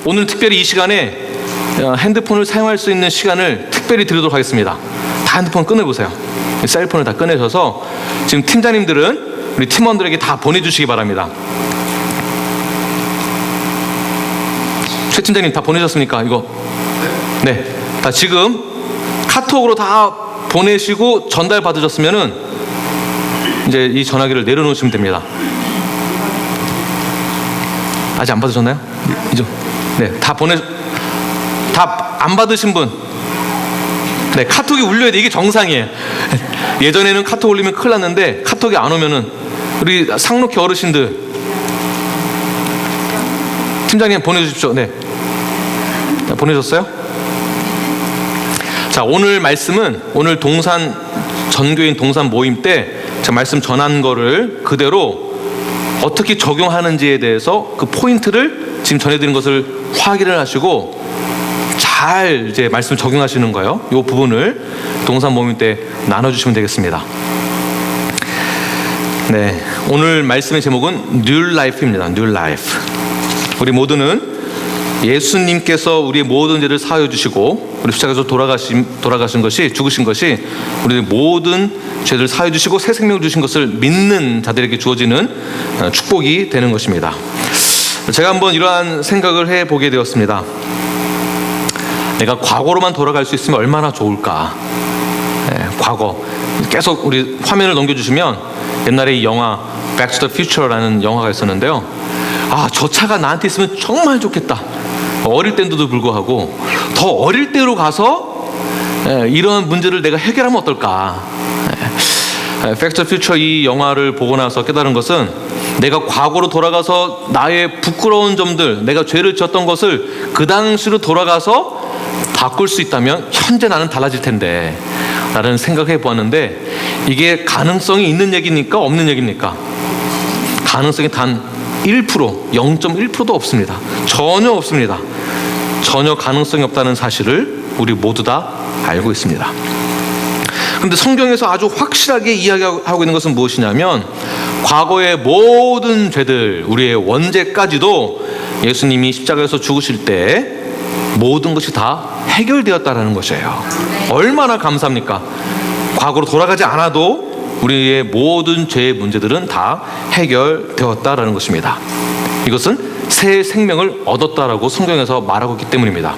오늘 특별히 이 시간에 핸드폰을 사용할 수 있는 시간을 특별히 드리도록 하겠습니다. 다 핸드폰 꺼내보세요. 셀폰을 다 꺼내셔서 지금 팀장님들은 우리 팀원들에게 다 보내주시기 바랍니다. 최 팀장님 다 보내셨습니까? 이거? 네. 다 지금 카톡으로 다 보내시고 전달 받으셨으면은 이제 이 전화기를 내려놓으시면 됩니다. 아직 안 받으셨나요? 이제 네, 다 안 받으신 분, 네, 카톡이 울려야 돼. 이게 정상이에요. 예전에는 카톡 올리면 큰일 났는데 카톡이 안 오면은 우리 상록회 어르신들 팀장님 보내주십시오. 네, 보내셨어요? 자, 오늘 말씀은 오늘 동산 전교인 동산 모임 때 제가 말씀 전한 거를 그대로 어떻게 적용하는지에 대해서 그 포인트를 지금 전해드린 것을 확인을 하시고 잘 이제 말씀 적용하시는 거예요. 이 부분을 동산 모임 때 나눠주시면 되겠습니다. 네, 오늘 말씀의 제목은 New Life입니다. New Life. 우리 모두는 예수님께서 우리의 모든 죄를 사하여 주시고 우리 십자가에서 돌아가신 것이, 죽으신 것이 우리의 모든 죄를 사하여 주시고 새 생명을 주신 것을 믿는 자들에게 주어지는 축복이 되는 것입니다. 제가 한번 이러한 생각을 해보게 되었습니다. 내가 과거로만 돌아갈 수 있으면 얼마나 좋을까. 네, 과거 계속 우리 화면을 넘겨주시면 옛날에 이 영화 Back to the Future라는 영화가 있었는데요. 아, 저 차가 나한테 있으면 정말 좋겠다. 어릴 때인데도 불구하고 더 어릴 때로 가서 이런 문제를 내가 해결하면 어떨까. Back to the Future 이 영화를 보고 나서 깨달은 것은 내가 과거로 돌아가서 나의 부끄러운 점들, 내가 죄를 지었던 것을 그 당시로 돌아가서 바꿀 수 있다면 현재 나는 달라질 텐데 라는 생각해 보았는데, 이게 가능성이 있는 얘기입니까? 없는 얘기입니까? 가능성이 단 1%, 0.1%도 없습니다. 전혀 없습니다. 전혀 가능성이 없다는 사실을 우리 모두 다 알고 있습니다. 그런데 성경에서 아주 확실하게 이야기하고 있는 것은 무엇이냐면, 과거의 모든 죄들, 우리의 원죄까지도 예수님이 십자가에서 죽으실 때 모든 것이 다 해결되었다라는 것이에요. 얼마나 감사합니까? 과거로 돌아가지 않아도 우리의 모든 죄의 문제들은 다 해결되었다라는 것입니다. 이것은 새 생명을 얻었다라고 성경에서 말하고 있기 때문입니다.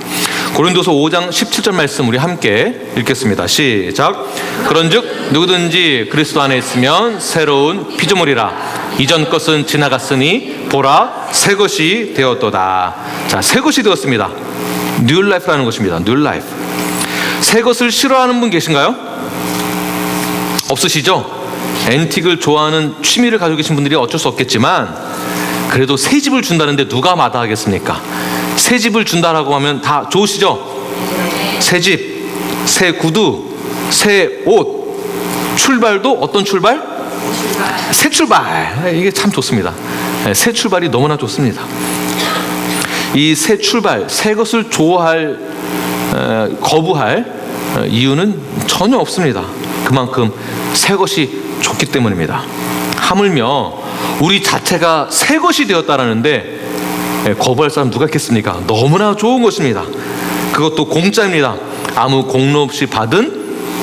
고린도서 5장 17절 말씀 우리 함께 읽겠습니다. 시작. 그런즉 누구든지 그리스도 안에 있으면 새로운 피조물이라. 이전 것은 지나갔으니 보라 새 것이 되었도다. 자, 새 것이 되었습니다. New Life라는 것입니다. New Life. 새 것을 싫어하는 분 계신가요? 없으시죠? 앤틱을 좋아하는 취미를 가지고 계신 분들이 어쩔 수 없겠지만, 그래도 새 집을 준다는데 누가 마다하겠습니까? 새 집을 준다라고 하면 다 좋으시죠? 새 집, 새 구두, 새 옷, 출발도 어떤 출발? 새 출발. 이게 참 좋습니다. 새 출발이 너무나 좋습니다. 이 새 출발, 새 것을 좋아할, 거부할 이유는 전혀 없습니다. 그만큼 새 것이 좋기 때문입니다. 하물며 우리 자체가 새 것이 되었다라는데 거부할 사람 누가 있겠습니까? 너무나 좋은 것입니다. 그것도 공짜입니다. 아무 공로 없이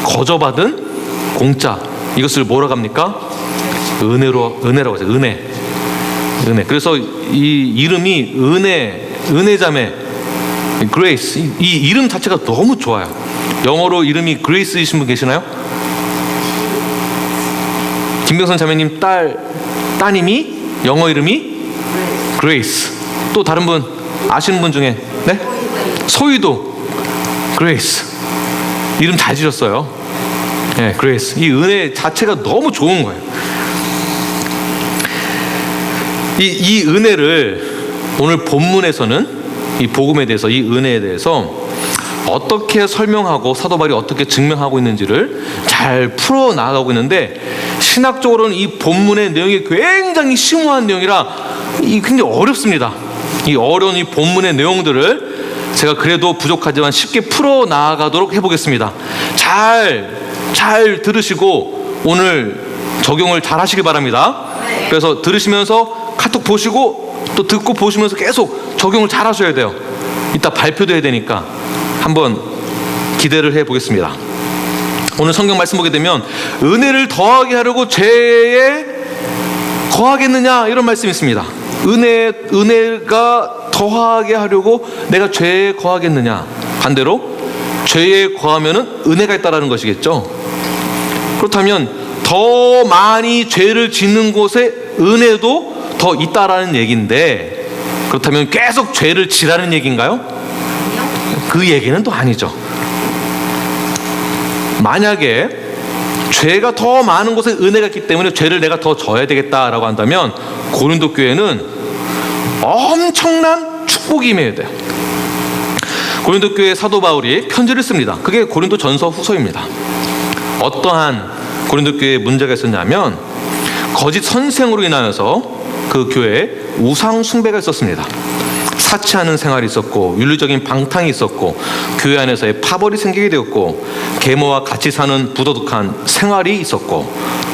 거저받은 공짜. 이것을 뭐라고 합니까? 은혜라고 하죠. 은혜. 그래서 이 이름이 은혜자매, Grace. 이 이름 자체가 너무 좋아요. 영어로 이름이 Grace이신 분 계시나요? 김병선 자매님 따님이 영어 이름이 Grace. 또 다른 분 아시는 분 중에, 네? 소희도 Grace. 이름 잘 지었어요. 네, Grace. 이 은혜 자체가 너무 좋은 거예요. 이 은혜를 오늘 본문에서는 이 복음에 대해서, 이 은혜에 대해서 어떻게 설명하고 사도 바울이 어떻게 증명하고 있는지를 잘 풀어 나가고 있는데, 신학적으로는 이 본문의 내용이 굉장히 심오한 내용이라 굉장히 어렵습니다. 이 어려운 이 본문의 내용들을 제가 그래도 부족하지만 쉽게 풀어 나가도록 해보겠습니다. 잘 들으시고 오늘 적용을 잘 하시길 바랍니다. 그래서 들으시면서 카톡 보시고 또 듣고 보시면서 계속 적용을 잘 하셔야 돼요. 이따 발표도 해야 되니까 한번 기대를 해보겠습니다. 오늘 성경 말씀 보게 되면 은혜를 더하게 하려고 죄에 거하겠느냐 이런 말씀이 있습니다. 은혜가 더하게 하려고 내가 죄에 거하겠느냐, 반대로 죄에 거하면은 은혜가 있다라는 것이겠죠. 그렇다면 더 많이 죄를 짓는 곳에 은혜도 더 있다라는 얘기인데, 그렇다면 계속 죄를 지라는 얘기인가요? 그 얘기는 또 아니죠. 만약에 죄가 더 많은 곳에 은혜가 있기 때문에 죄를 내가 더 져야 되겠다라고 한다면 고린도 교회는 엄청난 축복이 임해야 돼요. 고린도 교회 사도 바울이 편지를 씁니다. 그게 고린도 전서 후서입니다. 어떠한 고린도 교회에 문제가 있었냐면 거짓 선생으로 인하여서 그 교회에 우상 숭배가 있었습니다. 사치하는 생활이 있었고 윤리적인 방탕이 있었고 교회 안에서의 파벌이 생기게 되었고 계모와 같이 사는 부도덕한 생활이 있었고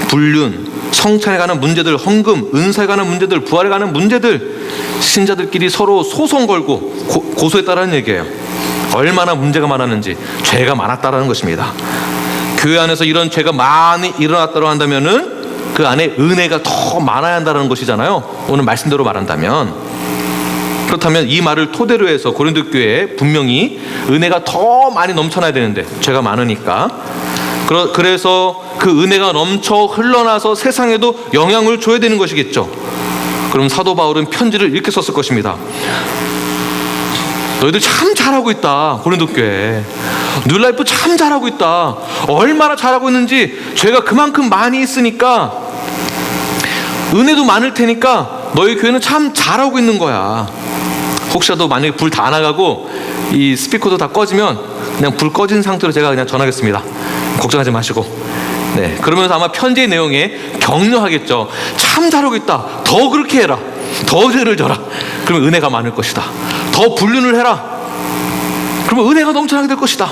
불륜, 성찬에 관한 문제들, 헌금, 은사에 관한 문제들, 부활에 관한 문제들, 신자들끼리 서로 소송 걸고 고소했다라는 얘기예요. 얼마나 문제가 많았는지, 죄가 많았다라는 것입니다. 교회 안에서 이런 죄가 많이 일어났다고 한다면은 그 안에 은혜가 더 많아야 한다는 것이잖아요. 오늘 말씀대로 말한다면. 그렇다면 이 말을 토대로 해서 고린도 교회에 분명히 은혜가 더 많이 넘쳐나야 되는데 죄가 많으니까, 그래서 그 은혜가 넘쳐 흘러나서 세상에도 영향을 줘야 되는 것이겠죠. 그럼 사도 바울은 편지를 이렇게 썼을 것입니다. 너희들 참 잘하고 있다. 고린도 교회 뉴라이프 참 잘하고 있다. 얼마나 잘하고 있는지, 죄가 그만큼 많이 있으니까 은혜도 많을 테니까 너희 교회는 참 잘하고 있는 거야. 혹시라도 만약에 불 다 나가고 이 스피커도 다 꺼지면 그냥 불 꺼진 상태로 제가 그냥 전하겠습니다. 걱정하지 마시고. 네, 그러면서 아마 편지의 내용에 격려하겠죠. 참 잘하고 있다. 더 그렇게 해라. 더 죄를 져라. 그러면 은혜가 많을 것이다. 더 불륜을 해라. 그러면 은혜가 넘쳐나게 될 것이다.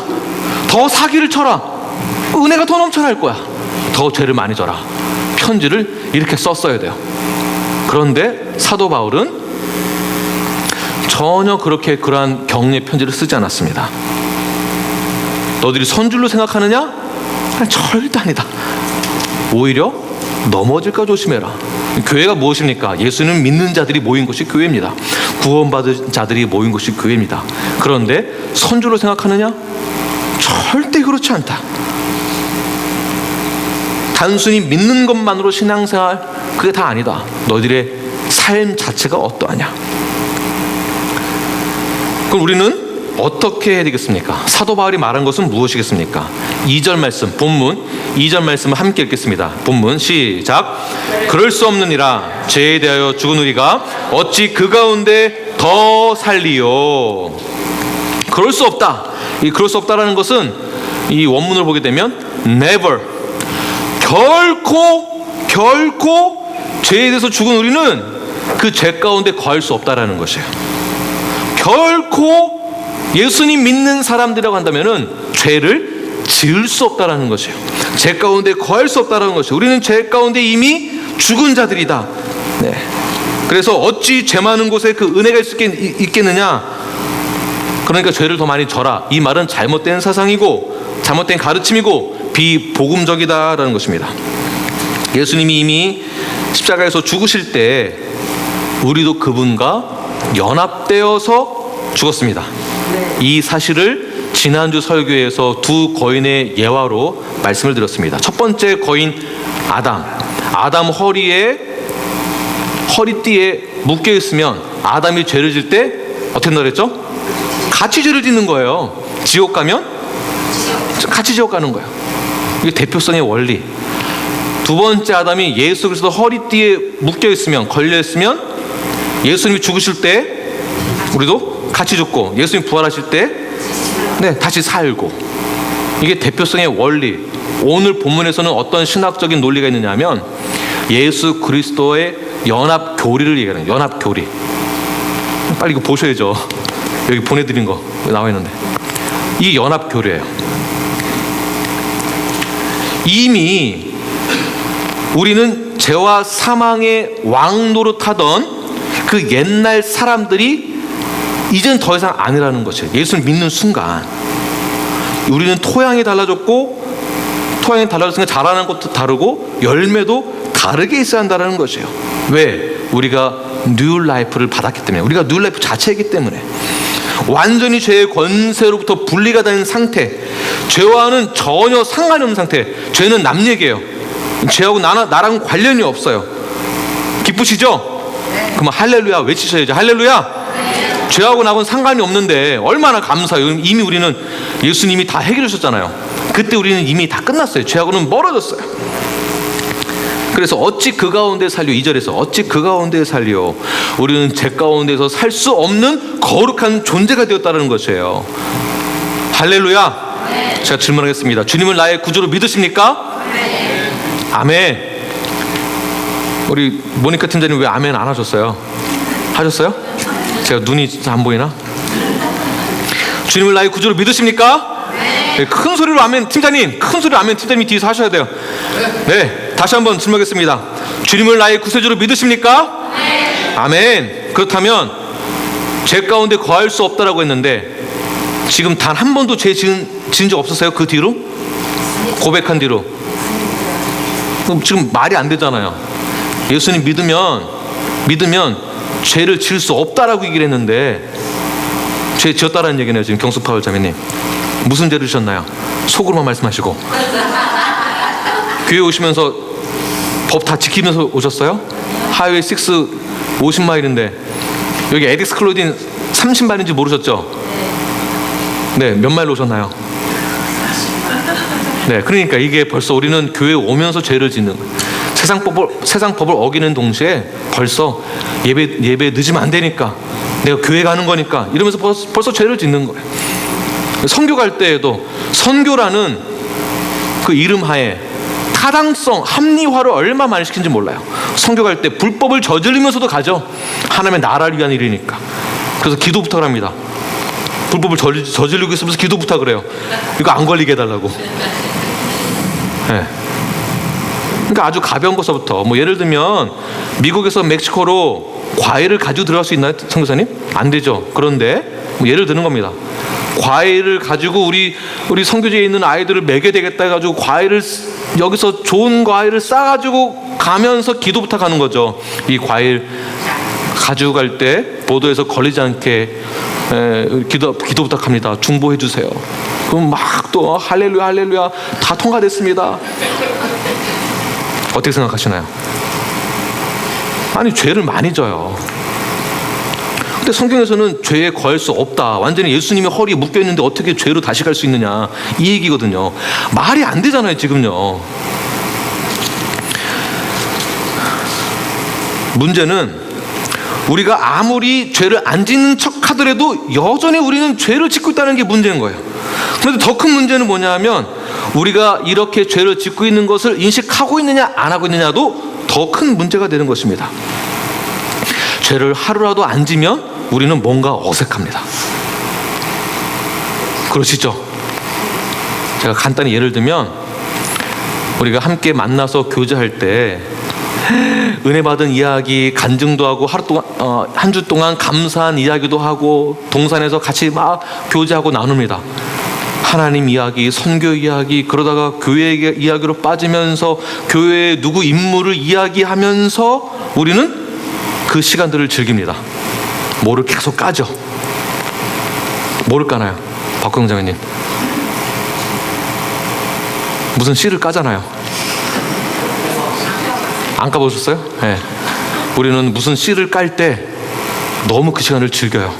더 사기를 쳐라. 은혜가 더 넘쳐날 거야. 더 죄를 많이 져라. 편지를 이렇게 썼어야 돼요. 그런데 사도 바울은 전혀 그렇게 그러한 격려 편지를 쓰지 않았습니다. 너희들이 선줄로 생각하느냐? 절대 아니다. 오히려 넘어질까 조심해라. 교회가 무엇입니까? 예수는 믿는 자들이 모인 곳이 교회입니다. 구원받은 자들이 모인 곳이 교회입니다. 그런데 선줄로 생각하느냐? 절대 그렇지 않다. 단순히 믿는 것만으로 신앙생활, 그게 다 아니다. 너희들의 삶 자체가 어떠하냐? 그럼 우리는 어떻게 해야 되겠습니까? 사도 바울이 말한 것은 무엇이겠습니까? 2절 말씀, 본문 2절 말씀을 함께 읽겠습니다. 본문 시작. 그럴 수 없느니라. 죄에 대하여 죽은 우리가 어찌 그 가운데 더 살리요. 그럴 수 없다. 이 그럴 수 없다라는 것은 이 원문을 보게 되면 never, 결코 죄에 대해서 죽은 우리는 그 죄 가운데 거할 수 없다라는 것이에요. 결코 예수님 믿는 사람들이라고 한다면은 죄를 지을 수 없다라는 것이에요. 죄 가운데 거할 수 없다라는 것이에요. 우리는 죄 가운데 이미 죽은 자들이다. 네. 그래서 어찌 죄 많은 곳에 그 은혜가 있겠느냐? 그러니까 죄를 더 많이 져라. 이 말은 잘못된 사상이고 잘못된 가르침이고 비복음적이다라는 것입니다. 예수님이 이미 십자가에서 죽으실 때 우리도 그분과 연합되어서 죽었습니다. 이 사실을 지난주 설교에서 두 거인의 예화로 말씀을 드렸습니다. 첫 번째 거인 아담 허리띠에 묶여 있으면 아담이 죄를 질 때 어떻게 그랬죠? 같이 죄를 짓는 거예요. 지옥 가면 같이 지옥 가는 거예요. 이게 대표성의 원리. 두 번째 아담이 예수 그리스도 허리띠에 묶여 있으면, 걸려 있으면 예수님이 죽으실 때 우리도 같이 죽고, 예수님 부활하실 때 다시 살고. 이게 대표성의 원리. 오늘 본문에서는 어떤 신학적인 논리가 있느냐 하면 예수 그리스도의 연합 교리를 얘기하는, 연합 교리. 빨리 이거 보셔야죠. 여기 보내드린 거 나와 있는데, 이 연합 교리예요. 이미 우리는 죄와 사망의 왕노릇하던 그 옛날 사람들이 이제는 더 이상 아니라는 것이에요. 예수를 믿는 순간 우리는 토양이 달라졌고, 토양이 달라졌으니까 자라는 것도 다르고 열매도 다르게 있어야 한다는 것이에요. 왜? 우리가 뉴 라이프를 받았기 때문에, 우리가 뉴 라이프 자체이기 때문에. 완전히 죄의 권세로부터 분리가 된 상태, 죄와는 전혀 상관이 없는 상태. 죄는 남 얘기예요. 죄하고 나랑 관련이 없어요. 기쁘시죠? 그러면 할렐루야 외치셔야죠. 할렐루야. 죄하고 나하고는 상관이 없는데 얼마나 감사해요. 이미 우리는 예수님이 다 해결해 주셨잖아요. 그때 우리는 이미 다 끝났어요. 죄하고는 멀어졌어요. 그래서 어찌 그 가운데 살려, 2절에서 어찌 그 가운데 살려, 우리는 죄 가운데서 살 수 없는 거룩한 존재가 되었다는 것이에요. 할렐루야. 네. 제가 질문하겠습니다. 주님을 나의 구주로 믿으십니까? 네. 아멘. 우리 모니카 팀장님 왜 아멘 안 하셨어요? 하셨어요? 제가 눈이 안 보이나? 주님을 나의 구주로 믿으십니까? 네. 큰 소리로 아멘. 팀장님, 큰 소리로 아멘. 팀장님이 뒤에서 하셔야 돼요. 네, 다시 한번 질문하겠습니다. 주님을 나의 구세주로 믿으십니까? 네. 아멘. 그렇다면 죄 가운데 거할 수 없다라고 했는데 지금 단 한 번도 죄 지은 적 없었어요? 그 뒤로? 고백한 뒤로? 그럼 지금 말이 안 되잖아요. 예수님 믿으면 죄를 지을 수 없다라고 얘기를 했는데 죄 지었다라는 얘기네요. 지금 경수파울 자매님, 무슨 죄를 지셨나요? 속으로만 말씀하시고. 교회 오시면서 법 다 지키면서 오셨어요? 하이웨이 6 50마일인데 여기 에딕스 클로딘 30마일인지 모르셨죠? 네, 몇 마일 오셨나요? 네, 그러니까 이게 벌써 우리는 교회 오면서 죄를 짓는 거예요. 세상 법을 어기는 동시에 벌써 예배 늦으면 안 되니까, 내가 교회 가는 거니까 이러면서 벌써 죄를 짓는 거예요. 선교 갈 때에도 선교라는 그 이름 하에 타당성, 합리화를 얼마 많이 시킨지 몰라요. 선교 갈 때 불법을 저지르면서도 가죠. 하나님의 나라를 위한 일이니까. 그래서 기도 부탁을 합니다. 불법을 저지르고 있으면서 기도 부탁을 해요. 이거 안 걸리게 해달라고. 네. 그러니까 아주 가벼운 것서부터, 뭐 예를 들면 미국에서 멕시코로 과일을 가지고 들어갈 수 있나요, 선교사님? 안 되죠. 그런데 뭐 예를 드는 겁니다. 과일을 가지고 우리 선교지에 있는 아이들을 먹여야 되겠다 해가지고 과일을, 여기서 좋은 과일을 싸가지고 가면서 기도 부탁하는 거죠. 이 과일 가지고 갈 때 보도에서 걸리지 않게 기도 부탁합니다. 중보해 주세요. 그럼 막 또 할렐루야 할렐루야 다 통과됐습니다. 어떻게 생각하시나요? 아니, 죄를 많이 져요. 근데 성경에서는 죄에 거할 수 없다, 완전히 예수님이 허리에 묶여있는데 어떻게 죄로 다시 갈 수 있느냐, 이 얘기거든요. 말이 안 되잖아요 지금요. 문제는 우리가 아무리 죄를 안 짓는 척 하더라도 여전히 우리는 죄를 짓고 있다는 게 문제인 거예요. 그런데 더 큰 문제는 뭐냐 하면 우리가 이렇게 죄를 짓고 있는 것을 인식하고 있느냐 안 하고 있느냐도 더 큰 문제가 되는 것입니다. 죄를 하루라도 안 지면 우리는 뭔가 어색합니다. 그러시죠? 제가 간단히 예를 들면, 우리가 함께 만나서 교제할 때 은혜 받은 이야기, 간증도 하고, 하루 동안 한 주 동안 감사한 이야기도 하고, 동산에서 같이 막 교제하고 나눕니다. 하나님 이야기, 선교 이야기, 그러다가 교회 이야기로 빠지면서 교회의 누구 인물을 이야기하면서 우리는 그 시간들을 즐깁니다. 뭐를 계속 까죠. 뭐를 까나요? 박광 장관님, 무슨 씨를 까잖아요. 안 까보셨어요? 네. 우리는 무슨 씨를 깔 때 너무 그 시간을 즐겨요.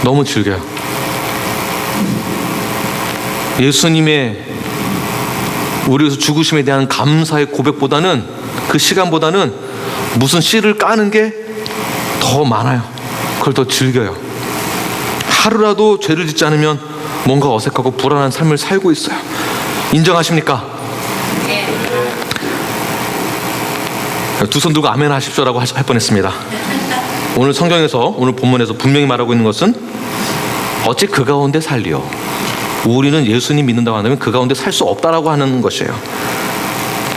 너무 즐겨요. 예수님의 우리에서 죽으심에 대한 감사의 고백보다는, 그 시간보다는 무슨 씨를 까는 게 더 많아요. 그걸 더 즐겨요. 하루라도 죄를 짓지 않으면 뭔가 어색하고 불안한 삶을 살고 있어요. 인정하십니까? 두 손 들고 아멘 하십시오라고 할 뻔했습니다. 오늘 성경에서, 오늘 본문에서 분명히 말하고 있는 것은 어찌 그 가운데 살리요. 우리는 예수님 믿는다고 한다면 그 가운데 살 수 없다라고 하는 것이에요.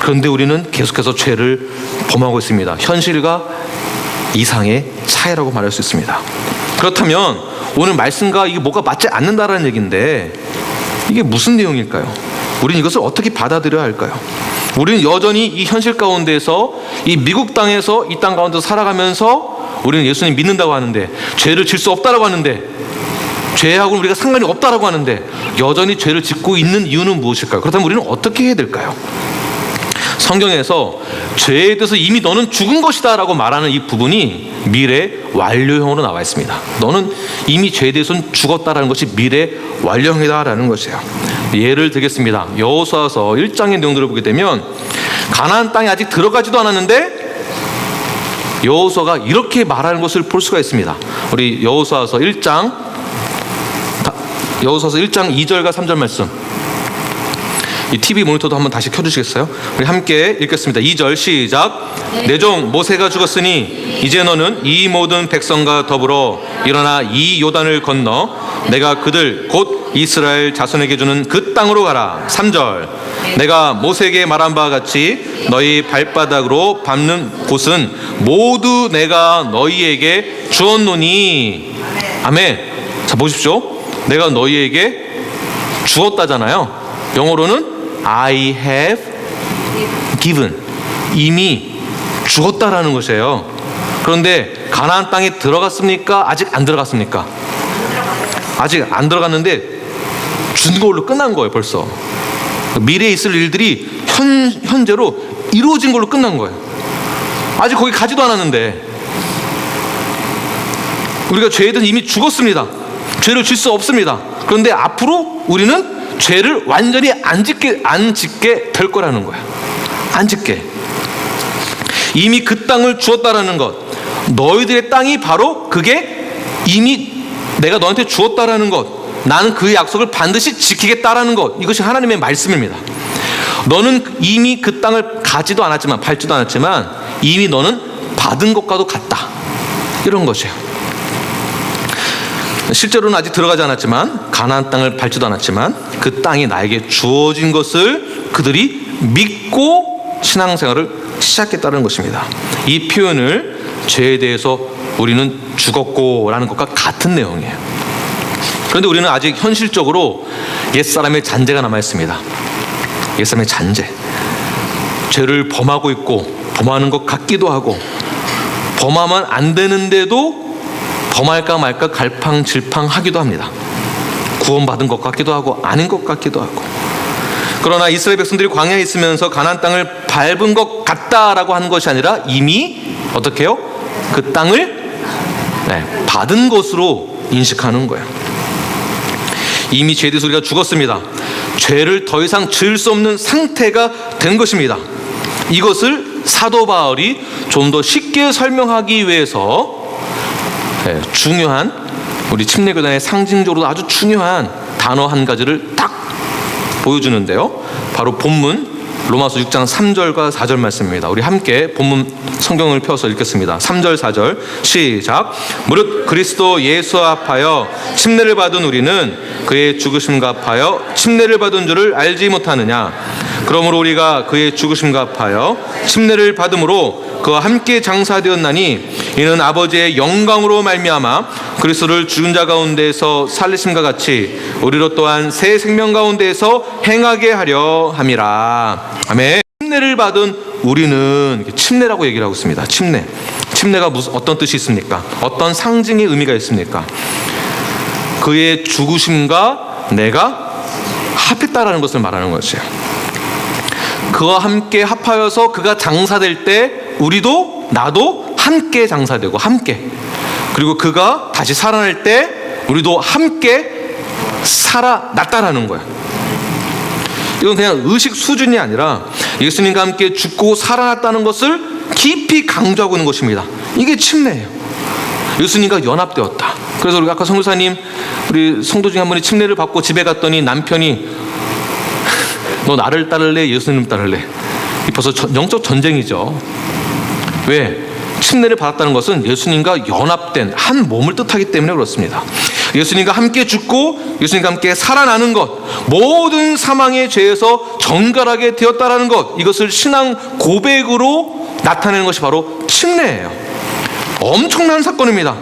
그런데 우리는 계속해서 죄를 범하고 있습니다. 현실과 이상의 차이라고 말할 수 있습니다. 그렇다면 오늘 말씀과 이게 뭐가 맞지 않는다라는 얘기인데 이게 무슨 내용일까요? 우리는 이것을 어떻게 받아들여야 할까요? 우리는 여전히 이 현실 가운데서 이 미국 땅에서 이 땅 가운데서 살아가면서 우리는 예수님 믿는다고 하는데 죄를 질 수 없다라고 하는데 죄하고는 우리가 상관이 없다라고 하는데 여전히 죄를 짓고 있는 이유는 무엇일까요? 그렇다면 우리는 어떻게 해야 될까요? 성경에서 죄에 대해서 이미 너는 죽은 것이다 라고 말하는 이 부분이 미래 완료형으로 나와 있습니다. 너는 이미 죄에 대해서는 죽었다라는 것이 미래 완료형이다라는 것이에요. 예를 들겠습니다. 여호수아서 1장의 내용들을 보게 되면 가나안 땅에 아직 들어가지도 않았는데 여호수아가 이렇게 말하는 것을 볼 수가 있습니다. 우리 여호수아서 1장 2절과 3절 말씀, 이 TV 모니터도 한번 다시 켜주시겠어요? 우리 함께 읽겠습니다. 2절 시작. 내 종 모세가 죽었으니 이제 너는 이 모든 백성과 더불어 일어나 이 요단을 건너 내가 그들 곧 이스라엘 자손에게 주는 그 땅으로 가라. 3절. 내가 모세에게 말한 바와 같이 너희 발바닥으로 밟는 곳은 모두 내가 너희에게 주었노니. 아멘. 자, 보십시오. 내가 너희에게 주었다잖아요. 영어로는 I have given. 이미 죽었다라는 것이에요. 그런데 가나안 땅에 들어갔습니까? 아직 안 들어갔습니까? 아직 안 들어갔는데 준 걸로 끝난 거예요. 벌써 미래에 있을 일들이 현재로 이루어진 걸로 끝난 거예요. 아직 거기 가지도 않았는데 우리가 죄에 대해서 이미 죽었습니다. 죄를 질 수 없습니다. 그런데 앞으로 우리는 죄를 완전히 안 짓게 될 거라는 거야. 안 짓게. 이미 그 땅을 주었다라는 것, 너희들의 땅이 바로 그게 이미 내가 너한테 주었다라는 것, 나는 그 약속을 반드시 지키겠다라는 것, 이것이 하나님의 말씀입니다. 너는 이미 그 땅을 가지도 않았지만, 밟지도 않았지만 이미 너는 받은 것과도 같다, 이런 것이에요. 실제로는 아직 들어가지 않았지만, 가나안 땅을 밟지도 않았지만 그 땅이 나에게 주어진 것을 그들이 믿고 신앙생활을 시작했다는 것입니다. 이 표현을 죄에 대해서 우리는 죽었고 라는 것과 같은 내용이에요. 그런데 우리는 아직 현실적으로 옛사람의 잔재가 남아있습니다. 옛사람의 잔재. 죄를 범하고 있고 범하는 것 같기도 하고 범하면 안 되는데도 범할까 말까 갈팡질팡하기도 합니다. 구원받은 것 같기도 하고 아닌 것 같기도 하고. 그러나 이스라엘 백성들이 광야에 있으면서 가나안 땅을 밟은 것 같다라고 하는 것이 아니라 이미 어떻게 해요? 그 땅을 받은 것으로 인식하는 거예요. 이미 죄에 대해서 우리가 죽었습니다. 죄를 더 이상 지을 수 없는 상태가 된 것입니다. 이것을 사도 바울이 좀 더 쉽게 설명하기 위해서 중요한, 우리 침례교단의 상징적으로 아주 중요한 단어 한 가지를 딱 보여주는데요. 바로 본문 로마서 6장 3절과 4절 말씀입니다. 우리 함께 본문 성경을 펴서 읽겠습니다. 3절 4절 시작. 무릇 그리스도 예수와 합하여 침례를 받은 우리는 그의 죽으심과 합하여 침례를 받은 줄을 알지 못하느냐. 그러므로 우리가 그의 죽으심과 합하여 침례를 받음으로 그와 함께 장사되었나니 이는 아버지의 영광으로 말미암아 그리스도를 죽은 자 가운데서 살리심과 같이 우리로 또한 새 생명 가운데서 행하게 하려 함이라. 아멘. 침례를 받은 우리는, 침례라고 얘기를 하고 있습니다. 침례가 어떤 뜻이 있습니까? 어떤 상징의 의미가 있습니까? 그의 죽으심과 내가 합했다라는 것을 말하는 것이에요. 그와 함께 합하여서 그가 장사될 때 우리도 나도 함께 장사되고 함께, 그리고 그가 다시 살아날 때 우리도 함께 살아났다라는 거예요. 이건 그냥 의식 수준이 아니라 예수님과 함께 죽고 살아났다는 것을 깊이 강조하고 있는 것입니다. 이게 침례예요. 예수님과 연합되었다. 그래서 우리 아까 선교사님, 우리 성도 중에 한 분이 침례를 받고 집에 갔더니 남편이 너 나를 따를래? 예수님 따를래? 벌써 영적 전쟁이죠. 왜? 침례를 받았다는 것은 예수님과 연합된 한 몸을 뜻하기 때문에 그렇습니다. 예수님과 함께 죽고 예수님과 함께 살아나는 것, 모든 사망의 죄에서 정결하게 되었다라는 것, 이것을 신앙 고백으로 나타내는 것이 바로 침례예요. 엄청난 사건입니다.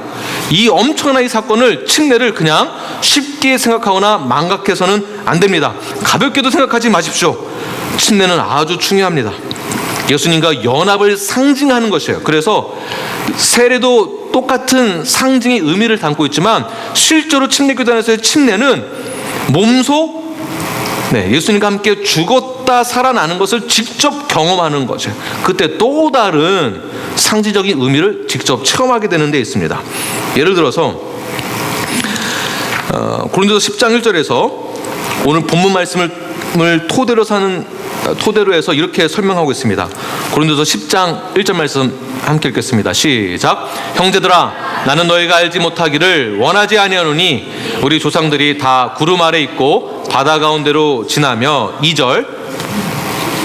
이 엄청난 이 사건을, 침례를 그냥 쉽게 생각하거나 망각해서는 안 됩니다. 가볍게도 생각하지 마십시오. 침례는 아주 중요합니다. 예수님과 연합을 상징하는 것이에요. 그래서 세례도 똑같은 상징의 의미를 담고 있지만 실제로 침례교단에서의 침례는 몸소 예수님과 함께 죽었다 살아나는 것을 직접 경험하는 거죠. 그때 또 다른 상징적인 의미를 직접 체험하게 되는 데 있습니다. 예를 들어서 고린도서 10장 1절에서 오늘 본문 말씀을 토대로 해서 이렇게 설명하고 있습니다. 고린도서 10장 1절 말씀 함께 읽겠습니다. 시작. 형제들아, 나는 너희가 알지 못하기를 원하지 아니하노니 우리 조상들이 다 구름 아래 있고 바다 가운데로 지나며. 2절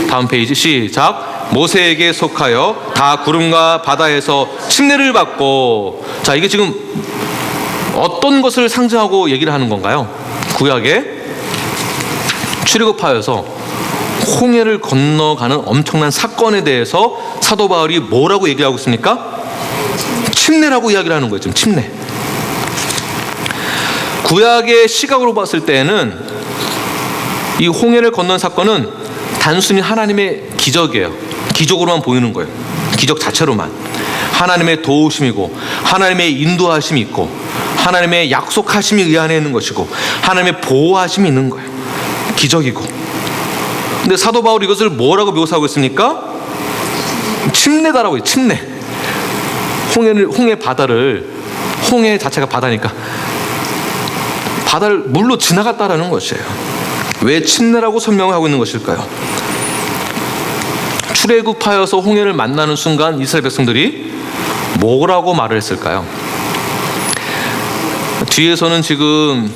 다음 페이지 시작. 모세에게 속하여 다 구름과 바다에서 침례를 받고. 자, 이게 지금 어떤 것을 상징하고 얘기를 하는 건가요? 구약에 출애굽하여서 홍해를 건너가는 엄청난 사건에 대해서 사도 바울이 뭐라고 얘기하고 있습니까? 침례라고 이야기를 하는 거예요. 지금 침례. 구약의 시각으로 봤을 때에는 이 홍해를 건넌 사건은 단순히 하나님의 기적이에요. 기적으로만 보이는 거예요. 기적 자체로만. 하나님의 도우심이고 하나님의 인도하심이 있고 하나님의 약속하심이 의 안에 있는 것이고 하나님의 보호하심이 있는 거예요. 기적이고. 근데 사도 바울이 이것을 뭐라고 묘사하고 있습니까? 침례다라고 해요. 침례. 홍해 바다를, 홍해 자체가 바다니까 바다를 물로 지나갔다라는 것이에요. 왜 침례라고 설명을 하고 있는 것일까요? 출애굽하여서 홍해를 만나는 순간 이스라엘 백성들이 뭐라고 말을 했을까요? 뒤에서는 지금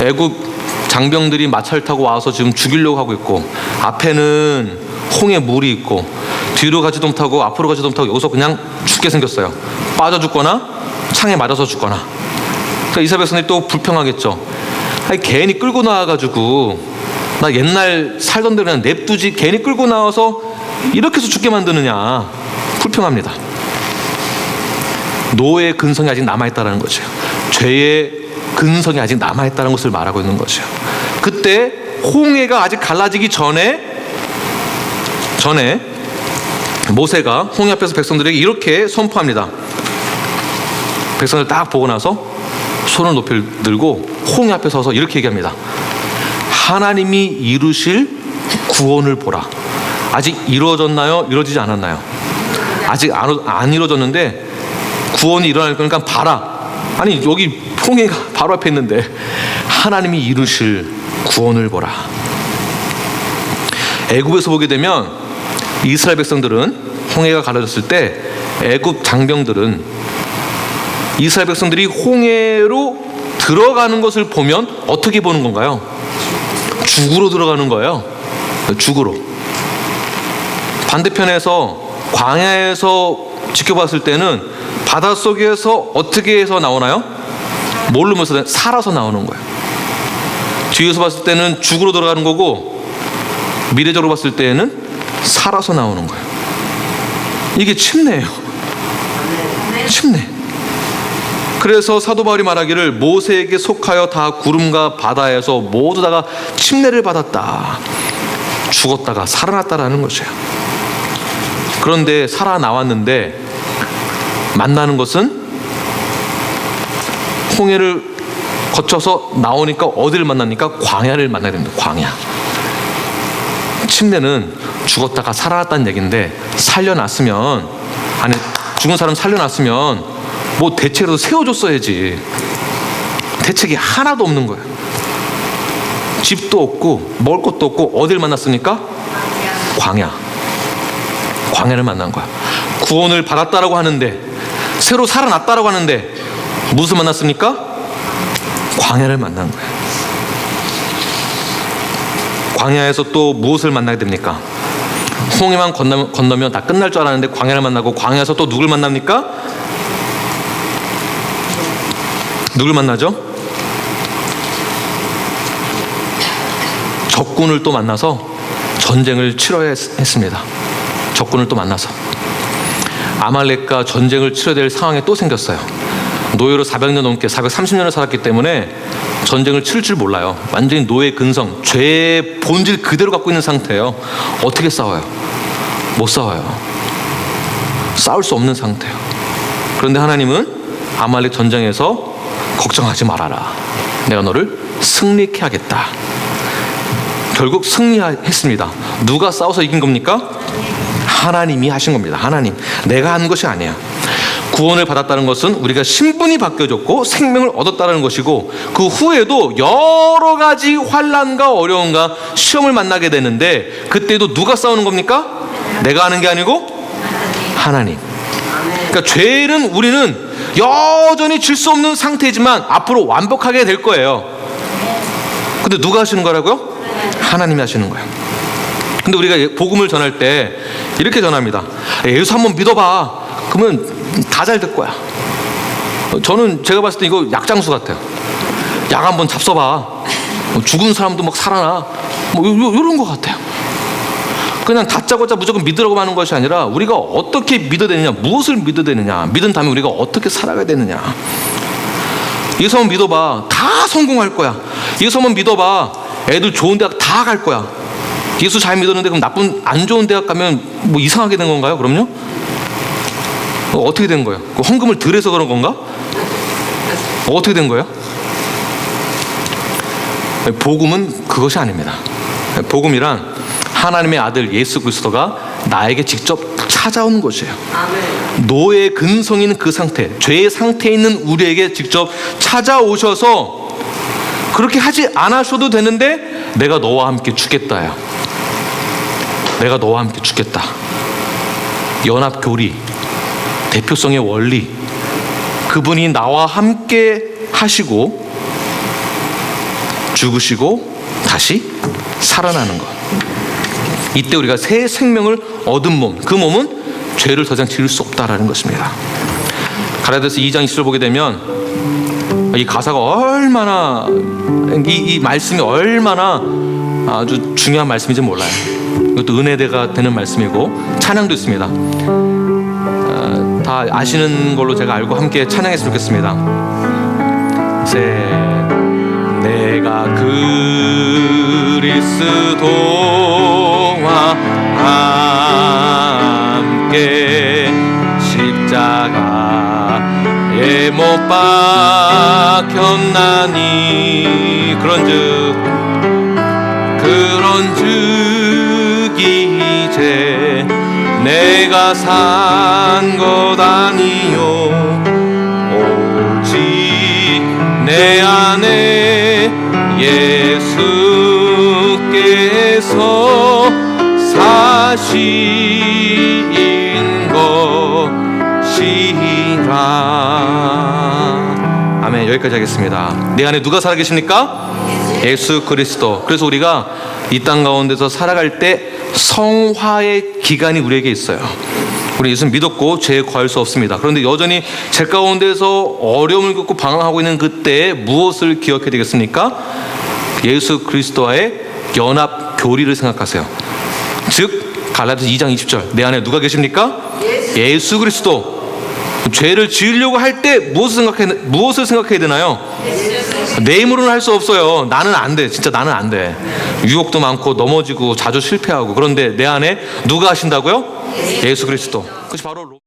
애굽 장병들이 마차를 타고 와서 지금 죽이려고 하고 있고, 앞에는 홍해 물이 있고, 뒤로 가지도 못하고 앞으로 가지도 못하고 여기서 그냥 죽게 생겼어요. 빠져 죽거나 창에 맞아서 죽거나. 그러니까 이스라엘 백성들이 또 불평하겠죠. 아니, 괜히 끌고 나와가지고 나 옛날 살던 대로 그냥 냅두지, 괜히 끌고 나와서 이렇게 해서 죽게 만드느냐, 불평합니다. 노예의 근성이 아직 남아있다는 거죠. 죄의 근성이 아직 남아있다는 것을 말하고 있는 거죠. 그때 홍해가 아직 갈라지기 전에 모세가 홍해 앞에서 백성들에게 이렇게 선포합니다. 백성들 딱 보고 나서 손을 높이 들고 홍해 앞에 서서 이렇게 얘기합니다. 하나님이 이루실 구원을 보라. 아직 이루어졌나요? 이루어지지 않았나요? 아직 안 이루어졌는데 구원이 일어날 거니까 봐라. 아니, 여기 홍해가 바로 앞에 있는데 하나님이 이루실 구원을 보라. 애굽에서 보게 되면 이스라엘 백성들은 홍해가 갈라졌을 때 애굽 장병들은 이스라엘 백성들이 홍해로 들어가는 것을 보면 어떻게 보는 건가요? 죽으로 들어가는 거예요. 죽으로. 반대편에서 광야에서 지켜봤을 때는 바닷속에서 어떻게 해서 나오나요? 모르면서 살아서 나오는 거예요. 뒤에서 봤을 때는 죽으로 들어가는 거고, 미래적으로 봤을 때는 살아서 나오는 거예요. 이게 침례예요. 침례. 그래서 사도 바울이 말하기를 모세에게 속하여 다 구름과 바다에서 모두 다가 침례를 받았다. 죽었다가 살아났다라는 것이에요. 그런데 살아나왔는데 만나는 것은 홍해를 거쳐서 나오니까 어디를 만납니까? 광야를 만나야 됩니다. 광야. 침례는 죽었다가 살아났다는 얘기인데, 살려놨으면, 아니, 죽은 사람 살려놨으면 뭐 대책이라도 세워줬어야지. 대책이 하나도 없는 거예요. 집도 없고 먹을 것도 없고 어딜 만났습니까? 광야. 광야를 만난 거야. 구원을 받았다라고 하는데, 새로 살아났다라고 하는데 무엇을 만났습니까? 광야를 만난 거예요. 광야에서 또 무엇을 만나게 됩니까? 홍해만 건너면 다 끝날 줄 알았는데 광야를 만나고, 광야에서 또 누굴 만납니까? 누굴 만나죠? 적군을 또 만나서 전쟁을 치러야 했습니다. 적군을 또 만나서 아말렉과 전쟁을 치러야 될 상황이 또 생겼어요. 노예로 400년 넘게 430년을 살았기 때문에 전쟁을 치를 줄 몰라요. 완전히 노예 근성, 죄의 본질 그대로 갖고 있는 상태예요. 어떻게 싸워요? 못 싸워요. 싸울 수 없는 상태예요. 그런데 하나님은 아말렉 전쟁에서 걱정하지 말아라. 내가 너를 승리케 하겠다. 결국 승리했습니다. 누가 싸워서 이긴 겁니까? 하나님이 하신 겁니다. 하나님. 내가 한 것이 아니야. 구원을 받았다는 것은 우리가 신분이 바뀌어졌고 생명을 얻었다는 것이고, 그 후에도 여러 가지 환난과 어려움과 시험을 만나게 되는데, 그때도 누가 싸우는 겁니까? 내가 하는 게 아니고 하나님. 그러니까 죄는 우리는 여전히 질 수 없는 상태지만 앞으로 완벽하게 될 거예요. 근데 누가 하시는 거라고요? 하나님이 하시는 거예요. 근데 우리가 복음을 전할 때 이렇게 전합니다. 예수 한번 믿어봐. 그러면 다 잘 될 거야. 저는 제가 봤을 때 이거 약장수 같아요. 약 한번 잡숴봐. 죽은 사람도 막 살아나. 이런 것 같아요. 그냥 다짜고짜 무조건 믿으라고 하는 것이 아니라 우리가 어떻게 믿어야 되느냐, 무엇을 믿어야 되느냐, 믿은 다음에 우리가 어떻게 살아가야 되느냐. 예수 한번 믿어봐. 다 성공할 거야. 예수 한번 믿어봐. 애들 좋은 대학 다 갈 거야. 예수 잘 믿었는데 그럼 안 좋은 대학 가면 뭐 이상하게 된 건가요? 그럼요? 어떻게 된 거예요? 헌금을 덜 해서 그런 건가? 어떻게 된 거예요? 복음은 그것이 아닙니다. 복음이란 하나님의 아들 예수 그리스도가 나에게 직접 찾아오는 것이에요. 노예의 근성인 그 상태, 죄의 상태에 있는 우리에게 직접 찾아오셔서 그렇게 하지 않으셔도 되는데 내가 너와 함께 죽겠다요. 내가 너와 함께 죽겠다. 연합교리, 대표성의 원리, 그분이 나와 함께 하시고 죽으시고 다시 살아나는 것. 이때 우리가 새 생명을 얻은 몸, 그 몸은 죄를 더 이상 지을 수 없다라는 것입니다. 갈라디아서 2장 20절 보게 되면 이 가사가 얼마나, 이 말씀이 얼마나 아주 중요한 말씀인지 몰라요. 이것도 은혜대가 되는 말씀이고 찬양도 있습니다. 다 아시는 걸로 제가 알고 함께 찬양했으면 좋겠습니다. 내가 그리스도와 함께 십자가에 못 박혔나니 그런즉 이제 내가 산 것 아니요 오직 내 안에 예수께서 사신 것이라. 아멘. 여기까지 하겠습니다. 내 안에 누가 살아계십니까? 예수 그리스도. 그래서 우리가 이 땅 가운데서 살아갈 때 성화의 기간이 우리에게 있어요. 우리 예수는 믿었고 죄에 거할 수 없습니다. 그런데 여전히 죄 가운데서 어려움을 겪고 방황하고 있는 그때에 무엇을 기억해야 되겠습니까? 예수 그리스도와의 연합 교리를 생각하세요. 즉 갈라디아서 2장 20절, 내 안에 누가 계십니까? 예수 그리스도. 죄를 지으려고 할 때 무엇을 생각해야 되나요? 내 힘으로는 할 수 없어요. 나는 안 돼. 진짜 나는 안 돼. 유혹도 많고 넘어지고 자주 실패하고. 그런데 내 안에 누가 하신다고요? 예수 그리스도. 그것이 바로